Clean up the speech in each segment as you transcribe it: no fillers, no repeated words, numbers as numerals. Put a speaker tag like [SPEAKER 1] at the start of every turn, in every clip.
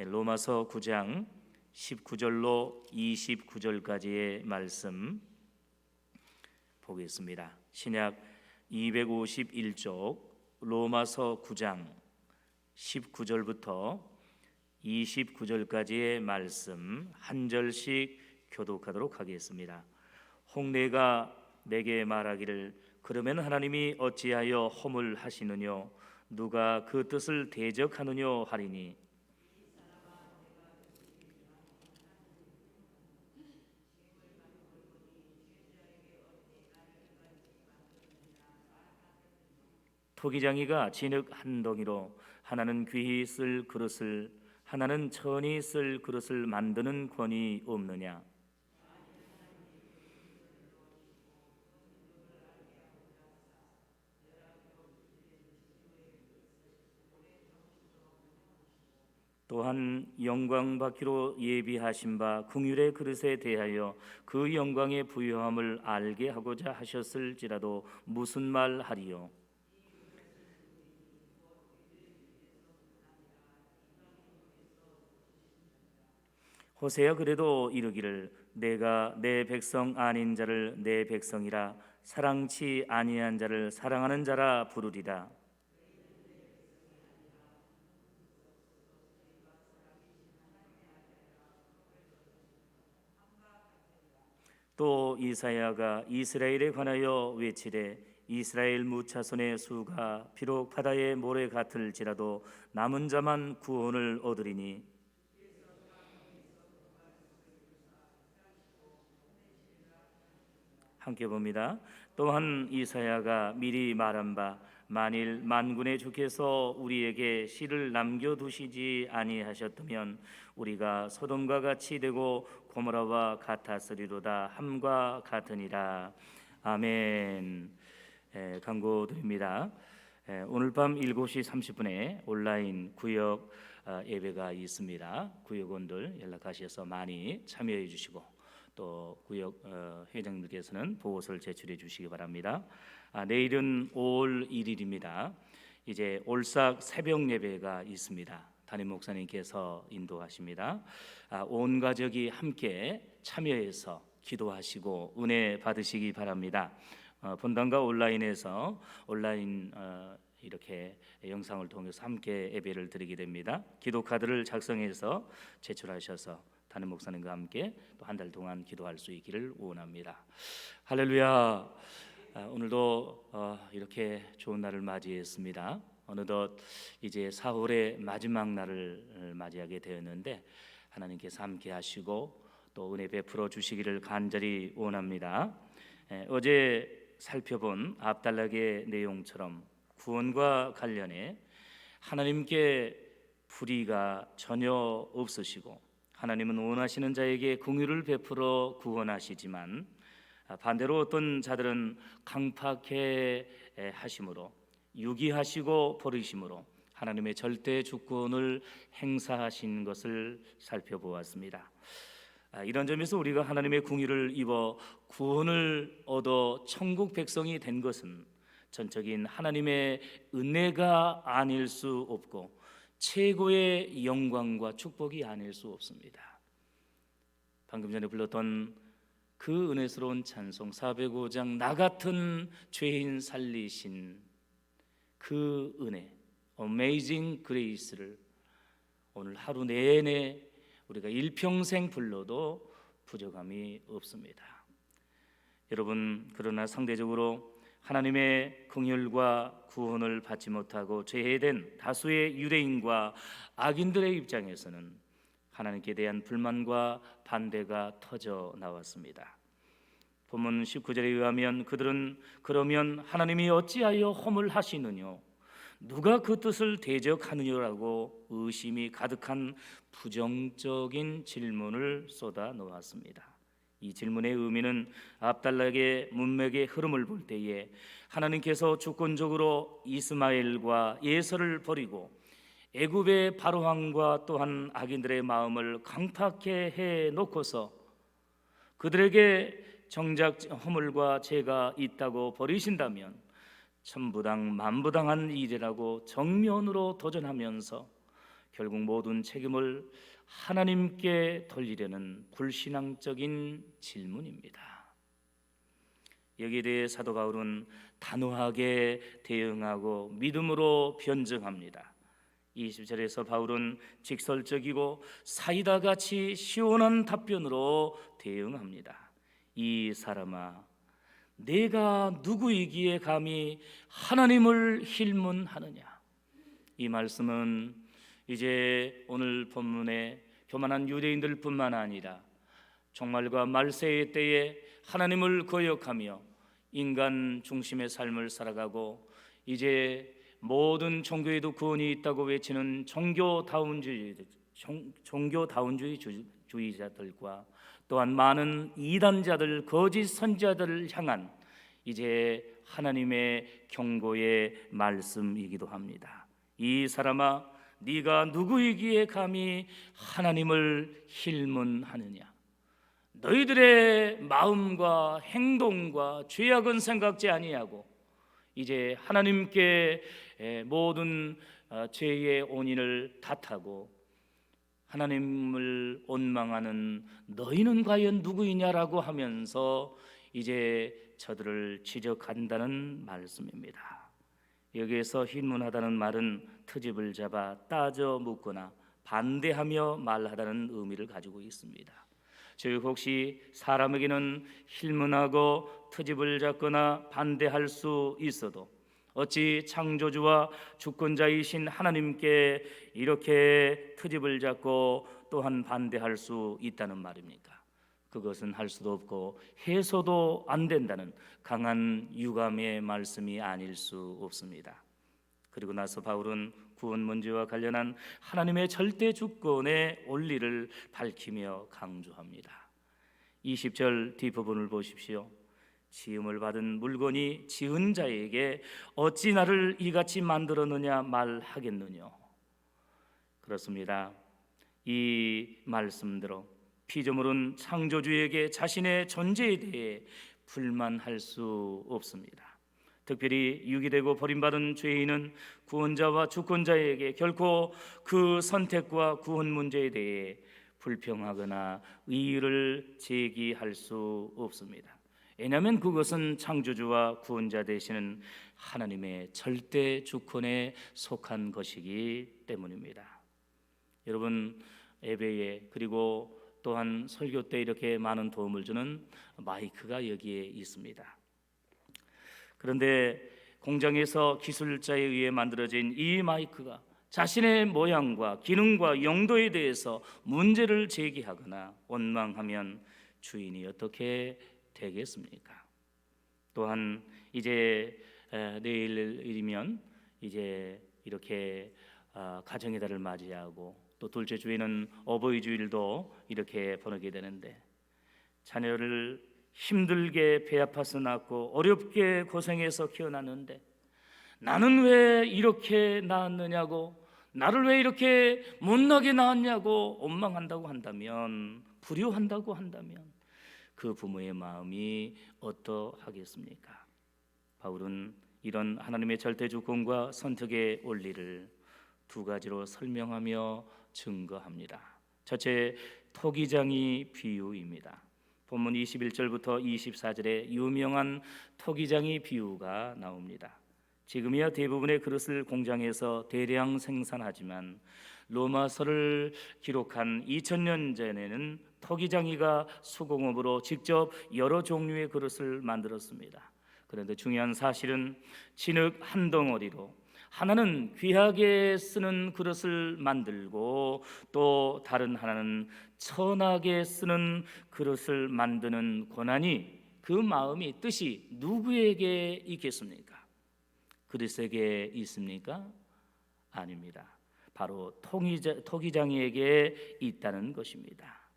[SPEAKER 1] 로마서 9장 19절로 29절까지의 말씀 보겠습니다. 신약 251쪽 로마서 9장 19절부터 29절까지의 말씀 한 절씩 교독하도록 하겠습니다. 홍내가 내게 말하기를 그러면 하나님이 어찌하여 허물하시느뇨 누가 그 뜻을 대적하느뇨 하리니 토기장이가 진흙 한 덩이로 하나는 귀히 쓸 그릇을 하나는 천히 쓸 그릇을 만드는 권이 없느냐 또한 영광 받기로 예비하신 바 긍휼의 그릇에 대하여 그 영광의 부요함을 알게 하고자 하셨을지라도 무슨 말 하리요 호세야 그래도 이르기를 내가 내 백성 아닌 자를 내 백성이라 사랑치 아니한 자를 사랑하는 자라 부르리라 또 이사야가 이스라엘에 관하여 외치되 이스라엘 무차손의 수가 비록 바다의 모래 같을지라도 남은 자만 구원을 얻으리니 함께 봅니다. 또한 이사야가 미리 말한 바 만일 만군의 주께서 우리에게 씨를 남겨두시지 아니하셨다면 우리가 소돔과 같이 되고 고모라와 같았으리로다 함과 같으니라. 아멘. 강구드립니다. 오늘 밤 7시 30분에 온라인 구역 예배가 있습니다. 구역원들 연락하셔서 많이 참여해 주시고 또 구역 회장님께서는 보고서를 제출해 주시기 바랍니다. 내일은 5월 1일입니다. 이제 올삭 새벽 예배가 있습니다. 담임 목사님께서 인도하십니다. 온 가족이 함께 참여해서 기도하시고 은혜 받으시기 바랍니다. 본당과 온라인에서 이렇게 영상을 통해서 함께 예배를 드리게 됩니다. 기도 카드를 작성해서 제출하셔서 담임 목사님과 함께 또 한 달 동안 기도할 수 있기를 원합니다. 할렐루야. 오늘도 이렇게 좋은 날을 맞이했습니다. 어느덧 이제 4월의 마지막 날을 맞이하게 되었는데 하나님께서 함께 하시고 또 은혜 베풀어 주시기를 간절히 원합니다. 어제 살펴본 압달락의 내용처럼 구원과 관련해 하나님께 불의가 전혀 없으시고 하나님은 원하시는 자에게 긍휼을 베풀어 구원하시지만 반대로 어떤 자들은 강팍해 하심으로 유기하시고 버리심으로 하나님의 절대 주권을 행사하신 것을 살펴보았습니다. 이런 점에서 우리가 하나님의 긍휼을 입어 구원을 얻어 천국 백성이 된 것은 전적인 하나님의 은혜가 아닐 수 없고 최고의 영광과 축복이 아닐 수 없습니다. 방금 전에 불렀던 그 은혜스러운 찬송 405장 나 같은 죄인 살리신 그 은혜 Amazing Grace를 오늘 하루 내내 우리가 일평생 불러도 부족함이 없습니다. 여러분 그러나 상대적으로 하나님의 긍휼과 구원을 받지 못하고 죄해된 다수의 유대인과 악인들의 입장에서는 하나님께 대한 불만과 반대가 터져 나왔습니다. 본문 19절에 의하면 그들은 그러면 하나님이 어찌하여 허물하시느뇨 누가 그 뜻을 대적하느냐라고 의심이 가득한 부정적인 질문을 쏟아 놓았습니다. 이 질문의 의미는 압달락의 문맥의 흐름을 볼 때에 하나님께서 주권적으로 이스마엘과 예서를 버리고 애굽의 바로왕과 또한 악인들의 마음을 강팍해 해 놓고서 그들에게 정작 허물과 죄가 있다고 버리신다면 천부당 만부당한 일이라고 정면으로 도전하면서 결국 모든 책임을 하나님께 돌리려는 불신앙적인 질문입니다. 여기에 대해 사도 바울은 단호하게 대응하고 믿음으로 변증합니다. 20절에서 바울은 직설적이고 사이다 같이 시원한 답변으로 대응합니다. 이 사람아, 내가 누구이기에 감히 하나님을 힐문하느냐. 이 말씀은 이제 오늘 본문에 교만한 유대인들뿐만 아니라 종말과 말세의 때에 하나님을 거역하며 인간 중심의 삶을 살아가고 이제 모든 종교에도 구원이 있다고 외치는 종교다운주의자들과 또한 많은 이단자들, 거짓 선지자들을 향한 이제 하나님의 경고의 말씀이기도 합니다. 이 사람아, 네가 누구이기에 감히 하나님을 힐문하느냐. 너희들의 마음과 행동과 죄악은 생각지 아니하고 이제 하나님께 모든 죄의 원인을 탓하고 하나님을 원망하는 너희는 과연 누구이냐라고 하면서 이제 저들을 지적한다는 말씀입니다. 여기에서 힐문하다는 말은 트집을 잡아 따져 묻거나 반대하며 말하다는 의미를 가지고 있습니다. 즉 혹시 사람에게는 힐문하고 트집을 잡거나 반대할 수 있어도 어찌 창조주와 주권자이신 하나님께 이렇게 트집을 잡고 또한 반대할 수 있다는 말입니까? 그것은 할 수도 없고 해서도 안 된다는 강한 유감의 말씀이 아닐 수 없습니다. 그리고 나서 바울은 구원 문제와 관련한 하나님의 절대 주권의 원리를 밝히며 강조합니다. 20절 뒷부분을 보십시오. 지음을 받은 물건이 지은 자에게 어찌 나를 이같이 만들었느냐 말하겠느냐. 그렇습니다. 이 말씀대로 피조물은 창조주에게 자신의 존재에 대해 불만할 수 없습니다. 특별히 유기되고 버림받은 죄인은 구원자와 주권자에게 결코 그 선택과 구원 문제에 대해 불평하거나 의의를 제기할 수 없습니다. 왜냐하면 그것은 창조주와 구원자 되시는 하나님의 절대 주권에 속한 것이기 때문입니다. 여러분, 예배에 그리고 또한 설교 때 이렇게 많은 도움을 주는 마이크가 여기에 있습니다. 그런데 공장에서 기술자에 의해 만들어진 이 마이크가 자신의 모양과 기능과 용도에 대해서 문제를 제기하거나 원망하면 주인이 어떻게 되겠습니까? 또한 이제 내일이면 이제 이렇게 가정의 달을 맞이하고 또 둘째 주에는 어버이 주일도 이렇게 보내게 되는데 자녀를 힘들게 배 아파서 낳고 어렵게 고생해서 키워놨는데 나는 왜 이렇게 낳았느냐고, 나를 왜 이렇게 못나게 낳았냐고 원망한다고 한다면, 불효한다고 한다면 그 부모의 마음이 어떠하겠습니까? 바울은 이런 하나님의 절대 주권과 선택의 원리를 두 가지로 설명하며 증거합니다. 첫째, 토기장이 비유입니다. 본문 21절부터 24절에 유명한 토기장이 비유가 나옵니다. 지금이야 대부분의 그릇을 공장에서 대량 생산하지만 로마서를 기록한 2000년 전에는 토기장이가 수공업으로 직접 여러 종류의 그릇을 만들었습니다. 그런데 중요한 사실은 진흙 한 덩어리로 하나는 귀하게 쓰는 그릇을 만들고 또 다른 하나는 천하게 쓰는 그릇을 만드는 권한이, 그 마음이, 뜻이 누구에게 있겠습니까? 그릇에게 있습니까? 아닙니다. 바로 토기장이에게 있다는 것입니다.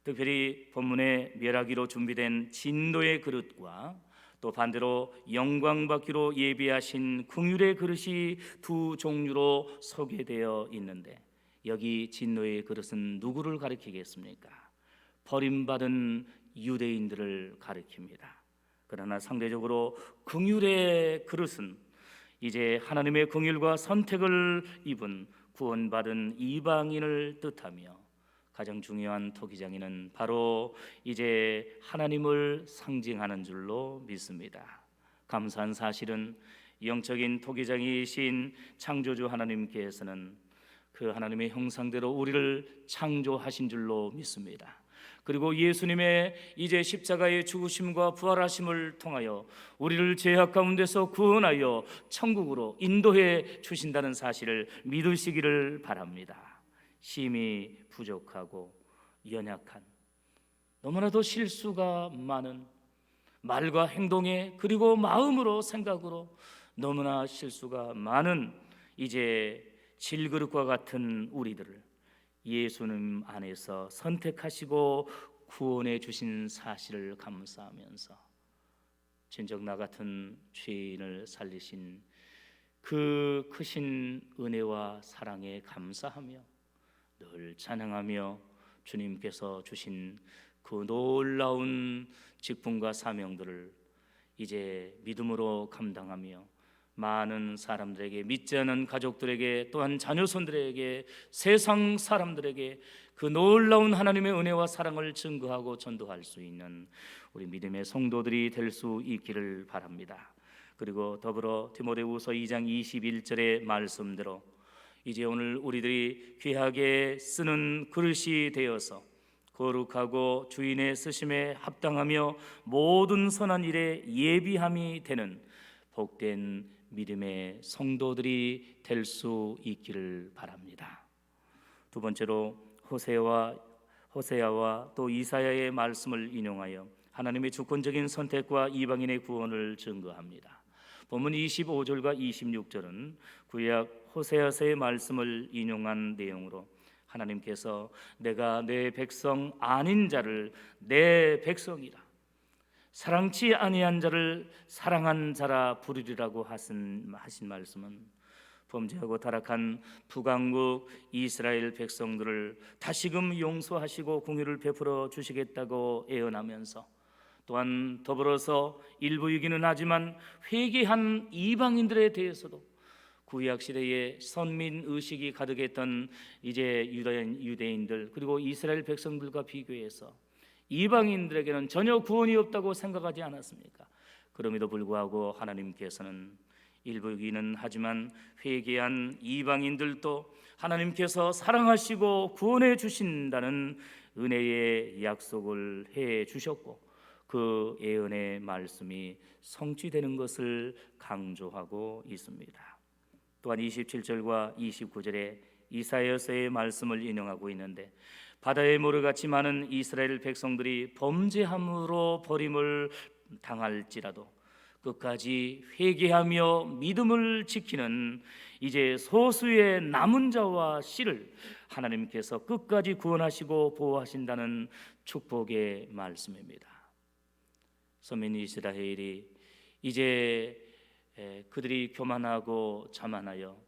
[SPEAKER 1] 특별히 본문에 멸하기로 준비된 진노의 그릇과 또 반대로 영광받기로 예비하신 긍휼의 그릇이 두 종류로 소개되어 있는데 여기 진노의 그릇은 누구를 가리키겠습니까? 버림받은 유대인들을 가리킵니다. 그러나 상대적으로 긍휼의 그릇은 이제 하나님의 긍휼과 선택을 입은 구원받은 이방인을 뜻하며, 가장 중요한 토기장에는 바로 이제 하나님을 상징하는 줄로 믿습니다. 감사한 사실은 영적인 토기장이신 창조주 하나님께서는 그 하나님의 형상대로 우리를 창조하신 줄로 믿습니다. 그리고 예수님의 이제 십자가의 죽으심과 부활하심을 통하여 우리를 죄악 가운데서 구원하여 천국으로 인도해 주신다는 사실을 믿으시기를 바랍니다. 심히 부족하고 연약한, 너무나도 실수가 많은, 말과 행동에 그리고 마음으로 생각으로 너무나 실수가 많은 이제 질그릇과 같은 우리들을 예수님 안에서 선택하시고 구원해 주신 사실을 감사하면서, 진정 나 같은 죄인을 살리신 그 크신 은혜와 사랑에 감사하며 늘 찬양하며 주님께서 주신 그 놀라운 직분과 사명들을 이제 믿음으로 감당하며 많은 사람들에게, 믿지 않은 가족들에게, 또한 자녀손들에게, 세상 사람들에게 그 놀라운 하나님의 은혜와 사랑을 증거하고 전도할 수 있는 우리 믿음의 성도들이 될 수 있기를 바랍니다. 그리고 더불어 디모데후서 2장 21절의 말씀대로 이제 오늘 우리들이 귀하게 쓰는 그릇이 되어서 거룩하고 주인의 쓰심에 합당하며 모든 선한 일에 예비함이 되는 복된 믿음의 성도들이 될 수 있기를 바랍니다. 두 번째로 호세아와 또 이사야의 말씀을 인용하여 하나님의 주권적인 선택과 이방인의 구원을 증거합니다. 본문 25절과 26절은 구약 호세아서의 말씀을 인용한 내용으로 하나님께서 내가 내 백성 아닌 자를 내 백성이라, 사랑치 아니한 자를 사랑한 자라 부르리라고 하신 말씀은 범죄하고 타락한 북왕국 이스라엘 백성들을 다시금 용서하시고 공의를 베풀어 주시겠다고 예언하면서, 또한 더불어서 일부 이기는 하지만 회개한 이방인들에 대해서도 구약 시대에 선민 의식이 가득했던 이제 유대인들 그리고 이스라엘 백성들과 비교해서 이방인들에게는 전혀 구원이 없다고 생각하지 않았습니까? 그럼에도 불구하고 하나님께서는 일부이기는 하지만 회개한 이방인들도 하나님께서 사랑하시고 구원해 주신다는 은혜의 약속을 해 주셨고, 그 예언의 말씀이 성취되는 것을 강조하고 있습니다. 또한 27절과 29절에 이사야서의 말씀을 인용하고 있는데, 바다의 모래같이 많은 이스라엘 백성들이 범죄함으로 버림을 당할지라도 끝까지 회개하며 믿음을 지키는 이제 소수의 남은 자와 씨를 하나님께서 끝까지 구원하시고 보호하신다는 축복의 말씀입니다. 선민 이스라엘이 이제 그들이 교만하고 자만하여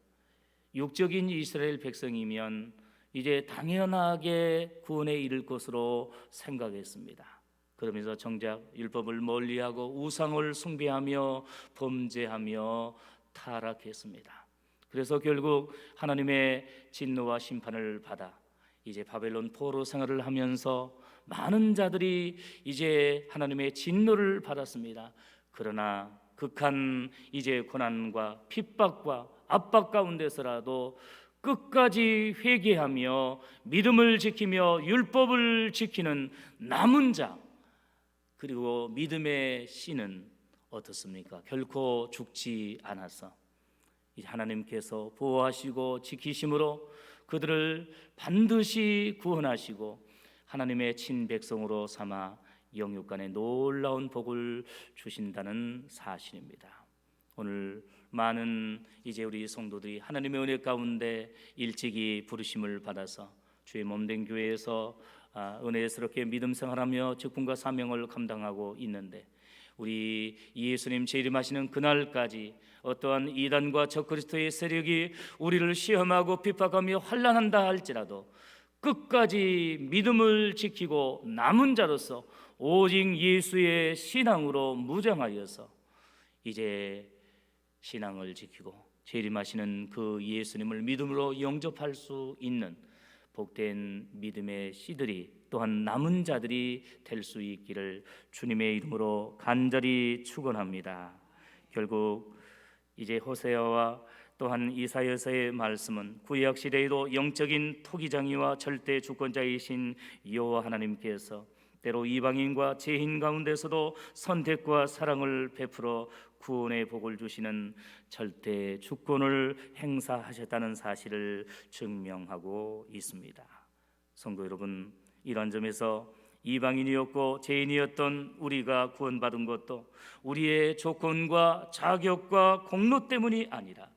[SPEAKER 1] 육적인 이스라엘 백성이면 이제 당연하게 구원에 이를 것으로 생각했습니다. 그러면서 정작 율법을 멀리하고 우상을 숭배하며 범죄하며 타락했습니다. 그래서 결국 하나님의 진노와 심판을 받아 이제 바벨론 포로 생활을 하면서 많은 자들이 이제 하나님의 진노를 받았습니다. 그러나 극한 이제 고난과 핍박과 압박 가운데서라도 끝까지 회개하며 믿음을 지키며 율법을 지키는 남은 자, 그리고 믿음의 씨는 어떻습니까? 결코 죽지 않아서 하나님께서 보호하시고 지키심으로 그들을 반드시 구원하시고 하나님의 친백성으로 삼아 영육간에 놀라운 복을 주신다는 사실입니다. 오늘 많은 이제 우리 성도들이 하나님의 은혜 가운데 일찍이 부르심을 받아서 주의 몸된 교회에서 은혜스럽게 믿음 생활하며 직분과 사명을 감당하고 있는데, 우리 예수님 재림하시는 그날까지 어떠한 이단과 적그리스도의 세력이 우리를 시험하고 핍박하며 환난한다 할지라도 끝까지 믿음을 지키고 남은 자로서 오직 예수의 신앙으로 무장하여서 이제 신앙을 지키고 재림하시는 그 예수님을 믿음으로 영접할 수 있는 복된 믿음의 씨들이 또한 남은 자들이 될 수 있기를 주님의 이름으로 간절히 축원합니다. 결국 이제 호세아와 또한 이사야서의 말씀은 구약 시대에도 영적인 토기장이와 절대 주권자이신 여호와 하나님께서 때로 이방인과 죄인 가운데서도 선택과 사랑을 베풀어 구원의 복을 주시는 절대 주권을 행사하셨다는 사실을 증명하고 있습니다. 성도 여러분, 이런 점에서 이방인이었고 죄인이었던 우리가 구원받은 것도 우리의 조건과 자격과 공로 때문이 아니라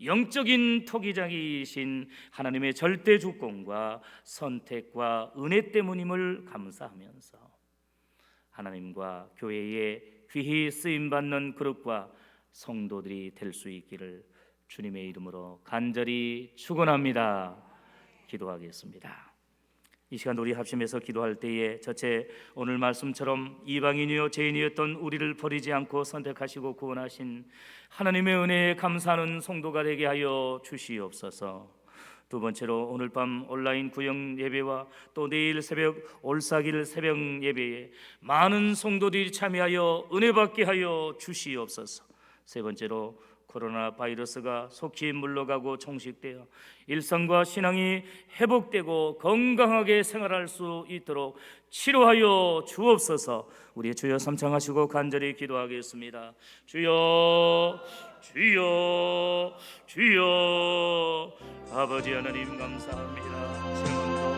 [SPEAKER 1] 영적인 토기장이신 하나님의 절대 주권과 선택과 은혜 때문임을 감사하면서 하나님과 교회에 귀히 쓰임받는 그릇과 성도들이 될 수 있기를 주님의 이름으로 간절히 축원합니다. 기도하겠습니다. 이 시간 우리 합심해서 기도할 때에 저체 오늘 말씀처럼 이방인이요 죄인이었던 우리를 버리지 않고 선택하시고 구원하신 하나님의 은혜에 감사하는 성도가 되게 하여 주시옵소서. 두 번째로 오늘 밤 온라인 구역 예배와 또 내일 새벽 올사길 새벽 예배에 많은 성도들이 참여하여 은혜 받게 하여 주시옵소서. 세 번째로 코로나 바이러스가 속히 물러가고 종식되어 일상과 신앙이 회복되고 건강하게 생활할 수 있도록 치료하여 주옵소서. 우리 주여 삼창하시고 간절히 기도하겠습니다. 주여 주여 주여. 아버지 하나님 감사합니다.